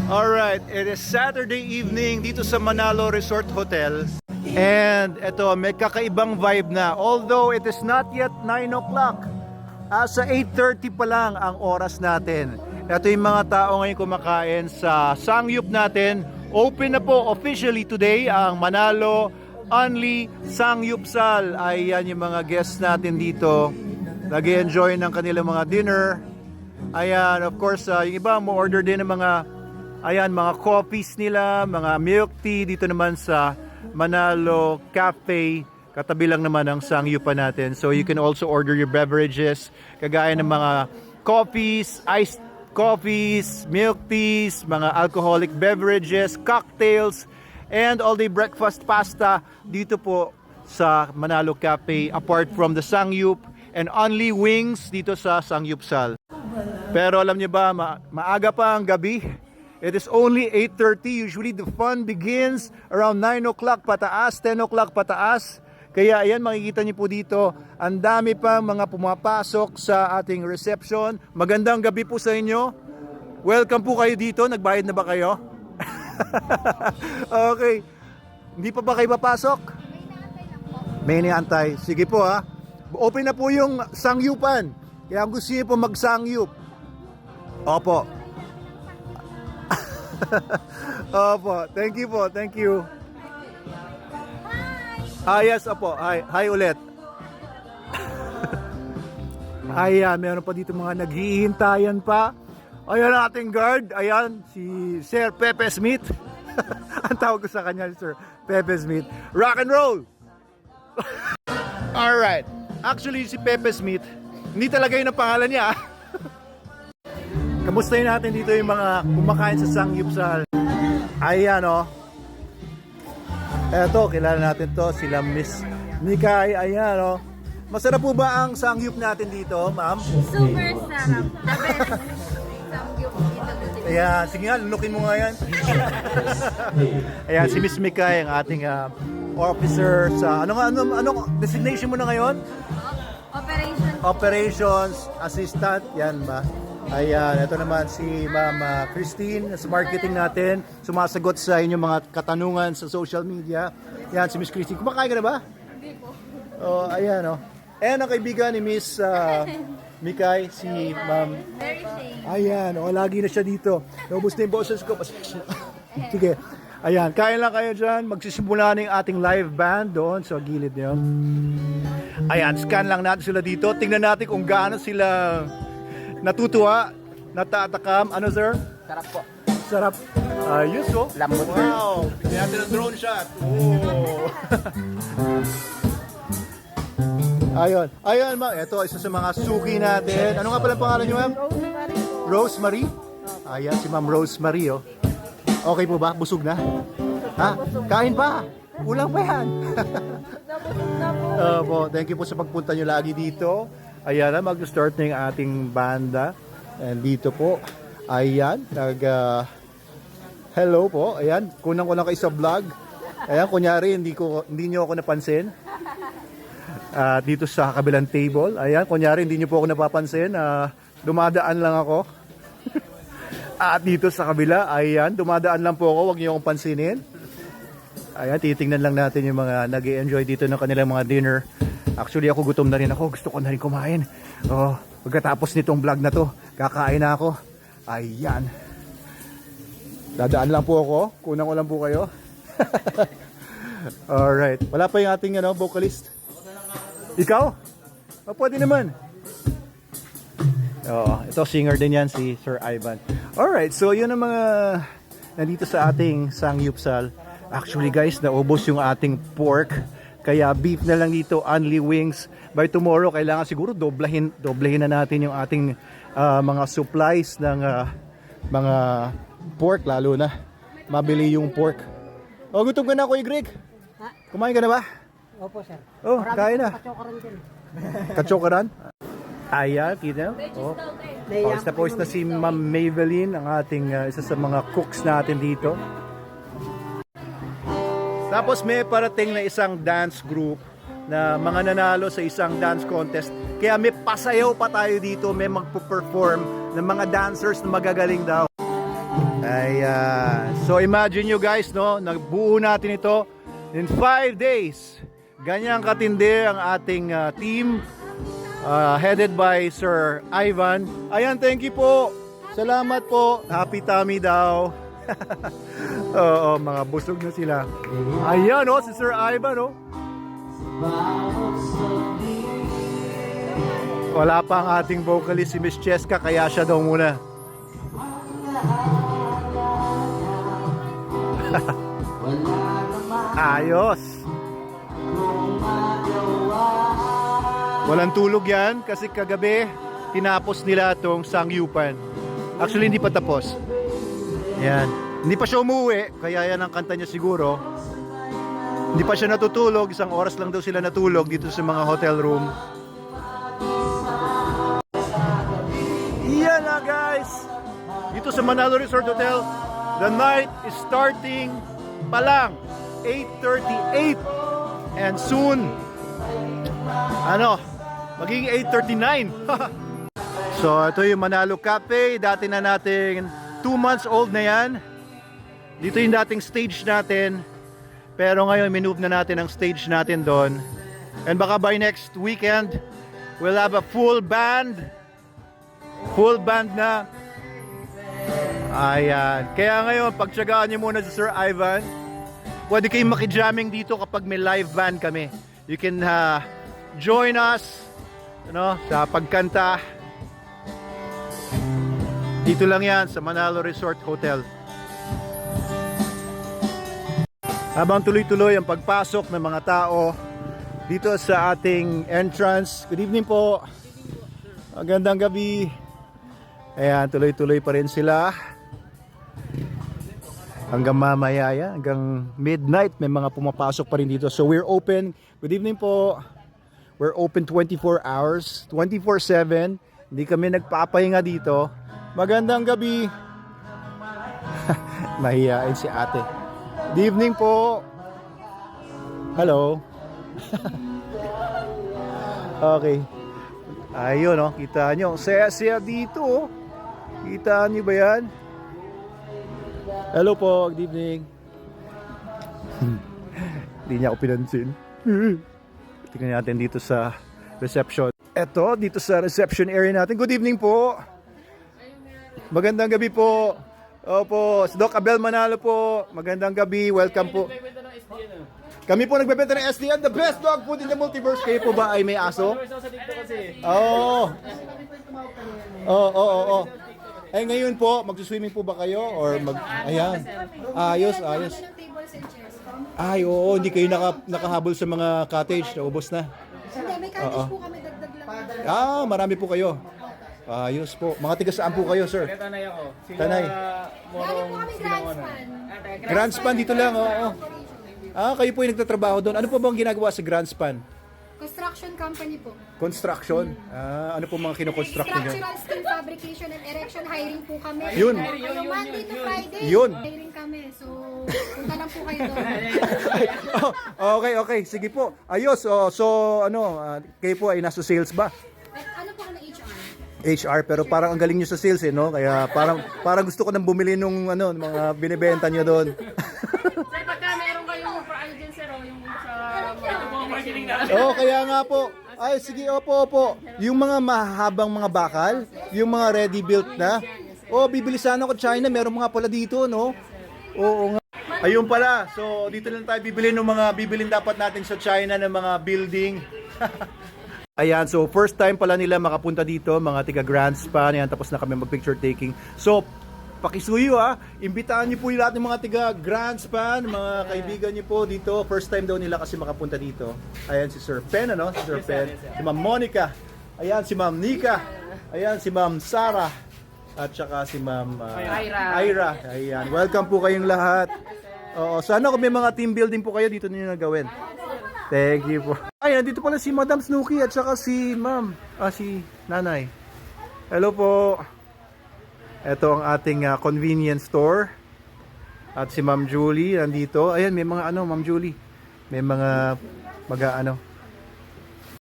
Alright, it is Saturday evening dito sa Manalo Resort Hotel. And ito, may kakaibang vibe na. Although it is not yet 9 o'clock. Sa 8:30 pa lang ang oras natin. Ito yung mga tao ngayon kumakain sa Sangyup natin. Open na po officially today ang Manalo Only Sangyupsal. Ay yan yung mga guests natin dito. Nag-enjoy ng kanilang mga dinner. Ayan, of course, yung iba mo order din ng mga mga coffees nila, mga milk tea dito naman sa Manalo Cafe. Katabi lang naman ang Sangyupan natin. So you can also order your beverages, kagaya ng mga coffees, iced coffees, milk teas, mga alcoholic beverages, cocktails, and all-day breakfast pasta dito po sa Manalo Cafe, apart from the Sangyup, and only wings dito sa Sangyupsal. Pero alam niyo ba, maaga pa ang gabi. It is only 8:30. Usually the fun begins around 9 o'clock pataas, 10 o'clock pataas. Kaya ayan, makikita niyo po dito, ang dami pa mga pumapasok sa ating reception. Magandang gabi po sa inyo. Welcome po kayo dito. Nagbayad na ba kayo? Okay. Hindi pa ba kayo papasok? May inaantay. Sige po ha. Open na po yung Sangyupan. Kaya kung gusto niyo po mag-Sangyup. Opo. Opo. Thank you po. Thank you. Yes, opo. Hi ulit. Ayan, meron pa dito mga naghihintayan pa. Ayan ang ating guard. Ayan, si Sir Pepe Smith. Ang tawag ko sa kanya, Sir Pepe Smith. Rock and roll! Alright. Actually, si Pepe Smith, hindi talaga yun ang pangalan niya. Kamustahin natin dito yung mga kumakain sa Sangyupsal. Ayan o. Eto, kilala natin to, sila Miss Mikay. Ayan o. Masarap po ba ang Sangyup natin dito, ma'am? Super sarap. The best Sangyup dito. Ayan, sige nga, lunukin mo nga yan. Ayan, si Miss Mikay, ang ating officer sa, ano designation mo na ngayon? Operations Assistant, yan ba? Ayan, ito naman si Ma'am Christine sa marketing natin, sumasagot sa inyong mga katanungan sa social media. Yan, si Miss Christine. Kumakain ka na ba? Hindi po. Oh, ayan oh. And ang kaibigan ni Miss Mikay, si Ma'am. Very shame. Ayan, oh, lagi na siya dito. Naubos na yung boses ko. Sige. Ayan, kain lang kayo dyan. Magsisimula na yung ating live band doon sa gilid niyo. Ayan, scan lang natin sila dito. Tingnan natin kung gaano sila natutuwa, natatakam. Ano, sir? Sarap po. Sarap. Ayos, oh. Lambot. Wow. Tingnan natin ang drone shot. Oh. Ayun. Ayun, ma'am. Ito, isa sa mga suki natin. Ano nga pala pangalan niyo, ma'am? Rosemary. Ayan, si Ma'am Rosemary, oh. Okay po ba? Busog na? Ha? Kain pa? Ulang pa yan. Thank you po sa pagpunta nyo lagi dito. Ayan na, mag-start na yung ating banda. And dito po, ayan, hello po, ayan, kunang ko lang kayo sa vlog. Ayan, kunyari, hindi nyo ako napansin. Dito sa kabilang table, ayan, kunyari, hindi nyo po ako napapansin. Dumadaan lang ako. At dito sa kabila, ayan, dumadaan lang po ako, huwag nyo akong pansinin. Ayan, titingnan lang natin yung mga nag-i-enjoy dito ng kanilang mga dinner. Actually, ako gutom na rin ako. Gusto ko na rin kumain. Oh, pagkatapos nitong vlog na to, kakain na ako. Ayan. Dadaan lang po ako. Kunang ko lang po kayo. Alright. Wala pa yung ating vocalist. Ikaw? Oh, pwede naman. Oh, ito singer din yan, si Sir Ivan. Alright, so yun ang mga nandito sa ating Sangyupsal. Actually guys, naubos yung ating pork. Kaya beef na lang dito, only wings. By tomorrow, kailangan siguro doblahin na natin yung ating mga supplies ng mga pork, lalo na mabili yung pork. Oh, gutom ka na, Kuya Greg? Ha? Kumain ka na ba? Opo, sir. Oh, kain na. Kachokaran din. Kachokaran? Ayan, kita. Oh. Tapos na si Ma'am Maybelline, ang ating isa sa mga cooks natin dito. Tapos may parating na isang dance group na mga nanalo sa isang dance contest. Kaya may pasayaw pa tayo dito, may magpo-perform ng mga dancers na magagaling daw. Ayan. So imagine nyo guys, no, nagbuo natin ito in 5 days. Ganyan katindi ang ating team headed by Sir Ivan. Ayan, thank you po. Salamat po. Happy tummy daw. Oo, mga busog na sila. Ayan, oh, si Sir Ivan, oh. Wala pa ang ating vocalist si Miss Cheska, kaya siya daw muna. Ayos. Walang tulog yan kasi kagabi tinapos nila itong sangyupan. Actually hindi pa tapos. Yan. Hindi pa siya umuwi, kaya yan ang kanta niya siguro. Hindi pa siya natutulog, 1 oras lang daw sila natulog dito sa mga hotel room. Yan na guys. Dito sa Manalo Resort Hotel, the night is starting pa lang 8:38 and soon magiging 8:39. So ito yung Manalo Cafe, dati na natin 2 months old na yan. Dito yung dating stage natin, pero ngayon minove na natin ang stage natin doon, and baka by next weekend we'll have a full band na. Ayan. Kaya ngayon, pagtsagaan nyo muna si Sir Ivan. Pwede kayong makijamming dito kapag may live band kami. You can join us sa pagkanta. Dito lang yan sa Manalo Resort Hotel. Habang tuloy-tuloy ang pagpasok ng mga tao dito sa ating entrance. Good evening po. Magandang gabi. Ayan, tuloy-tuloy pa rin sila. Hanggang mamaya yan, hanggang midnight may mga pumapasok pa rin dito. So we're open. Good evening po. We're open 24 hours, 24/7. Hindi kami nagpapahinga dito. Magandang gabi. Mahihain si ate. Good evening po. Hello. Okay. Ayun, oh, kita nyo. Saya-saya dito, oh. Kita nyo ba yan? Hello po, good evening. Hindi niya ako pinansin. Tingnan natin dito sa reception. Eto, dito sa reception area natin. Good evening po. Magandang gabi po. Opo, si Doc Abel Manalo po. Magandang gabi, welcome po. Kami po nagbebenta ng SDN, the best dog food in the multiverse. Kayo po ba ay may aso? Oo. Oo. Ay ngayon po, magsuswimming po ba kayo? Or ayan. Ayos. Ay, oo, hindi kayo nakahabol sa mga cottage. Naubos na. Hindi, may cottage po kami, dagdag lang. Marami po kayo. Ayos po. Mga tiga saan po kayo, sir? Tanay ako. Tanay. Galing po kami Grandspan. Grandspan dito lang, oo. Kayo po yung nagtatrabaho doon. Ano po bang ginagawa sa Grandspan? Construction company po. Construction? Ano po mga kinoconstruct niyo? Structural steel fabrication and erection hiring po kami. Yun. Monday to Friday. Yun. Hiring kami. So, punta lang po kayo doon. Okay. Sige po. Ayos. Kayo po ay nasa sales ba? Ano po ang HR? HR, pero parang ang galing nyo sa sales, no? Kaya parang gusto ko nang bumili nung mga binibenta nyo doon. Sir, pagka meron kayong pro-ano dyan, sir, yung sa marketing na. Kaya nga po. Ay, sige, opo. Yung mga mahabang mga bakal, yung mga ready built na. Bibili sana ako China, meron mga pala dito, no? Oo nga. Ayun pala. So, dito lang tayo bibili ng mga bibilin dapat natin sa China ng mga building. Ayan, so first time pala nila makapunta dito, mga tiga Grandspan. Ayan, tapos na kami mag-picture taking. So, pakisuyo imbitahan niyo po yung lahat ng mga tiga Grandspan, mga kaibigan niyo po dito. First time daw nila kasi makapunta dito. Ayan, si Sir Pen, Si Sir Pen. Si Ma'am Monica. Ayan, si Ma'am Nika. Ayan, si Ma'am Sarah. At saka si Ma'am Ira. Ayan, welcome po kayong lahat. Sana kung may mga team building po kayo, dito niyo na gawin. Thank you po. Ay, nandito pala si Madam Snooki at saka si Ma'am, si Nanay. Hello po. Ito ang ating convenience store. At si Ma'am Julie nandito. Ayan, may mga Ma'am Julie. May mga